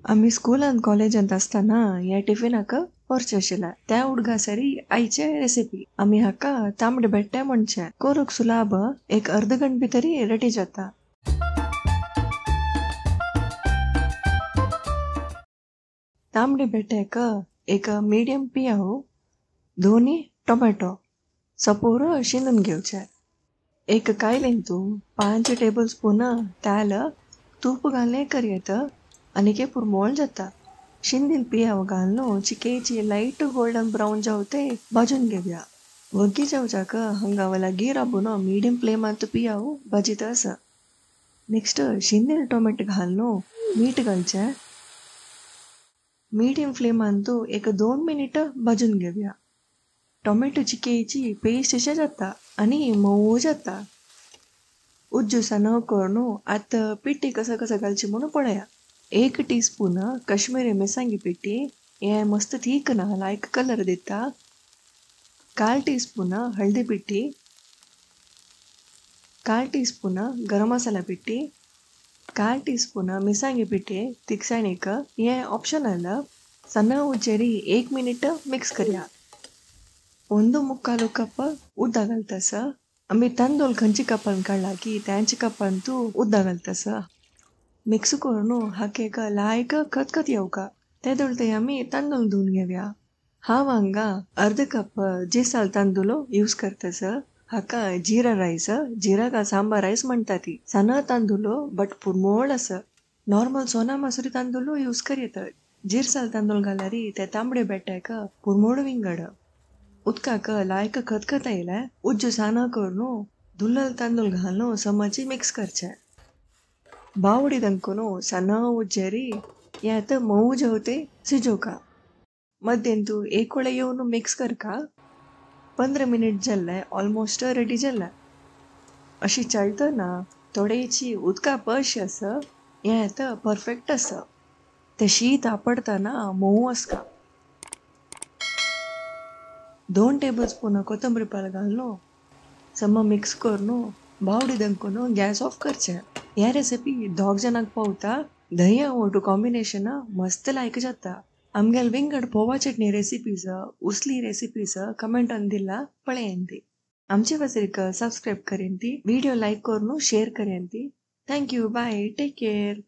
आम्ही स्कूल आणि कॉलेजांत असताना या टिफिनाक पर्च आशिल्ला त्या हुडगा सरी आईचे रेसिपी आम्ही हाका तांबडे बेट्टे म्हणचे कोरूक सुलाभ एक अर्ध गंट भितरी रेडी जाता. तांबडे बेट्टेक एक मीडियम पियाव दोन्ही टोमॅटो सपोर शिंदून घेवचे. एक कायलेंतू 5 टेबल स्पून तेल तूप घालणे करियेत आणि के पुरमोळ जाता. शिंदील पियाव घालनो चिकेची लाईट गोल्डन ब्राउन जावते भाजून घेऊया. वग्गी जावचाक हंगावला गीर आबून मीडियम फ्लेमांत पियाव भाजीत असा. नेक्स्ट शिंदील टोमॅटो घालनो मीठ घालचे. मीडियम फ्लेमांतू एक 2 मिनिट भाजून घेऊया. टोमॅटो चिकेची पेस्ट अशें जाता आणि मऊ जाता. उज्जूसा न करून आता पिठी कसं कसं घालची म्हणून पळया. 1 टीस्पून काश्मीरी मिरसांगी पिठी हे मस्त ठीक ना लायक कलर दिता. 1/4 टीस्पून हळदी पिठी, 1/4 टीस्पून गरम मसाला पिठी, 1/4 टीस्पून मिरसांगी पिठी तिखसाणीक हे ऑप्शनल. सಣ್ಣ ಉಜ್ಜೇರಿ 1 ಮಿನಿಟ್ ಮಿಕ್ಸ್ ಕರಿಯ. 1 ಕಪ್ ಉದ್ದ घालतस. आम्ही तांदूळ खंयची कपान काढला की त्यांची कपांतू उद्दा घालतस. मिक्स करून हाकेक लायक खतखत येवका ते दळते आम्ही तांदूळ धुवून घेऊया. हा वांगा अर्ध कप जिसाल तांदूळ यूज करतस. हाका जीरा राईस जीरा का सांबार राईस म्हणता ती. सಣ್ಣ तांदूळ बट पुरमोळ अस. नॉर्मल सोना मसुरी तांदूळ यूज करीत. जीरसाल तांदूळ घालारी ते तांबडे बेट्ट्याक पुरमोळ विंगड. उदकाक लायक खतखत येयला उज्जू साना करून धुल्लल तांदूळ घालून समजी मिक्स करचे. बावडी दंकून सಣ್ಣ उज्जेरी यात मऊ जेवते सिजोका. मध्येंतू एक वेळ येऊन मिक्स कर का. 15 मिनिट जाल्ले ऑलमोस्ट रेडी जाला. अशी चळतं ना थोडेची उदका पश अस यात परफेक्ट अस. ते शीत आपडताना मऊ असका. 2 टेबल स्पून कोथंबरी पाल घालून सम मिक्स करून बावडी दंकून गॅस ऑफ करचे. ह्या रेसिपी 2 जणांक पावता. दही ओटू कॉम्बिनेशन मस्त लायक जाता. आमगेल विंगड पोवा चटणी रेसिपीज उसली रेसिपीज कमेंट दिला पळयंती. आमचे वसरीक सब्सक्राइब करेंती. वीडियो लाइक करून शेअर करेंती. Thank you bye take care.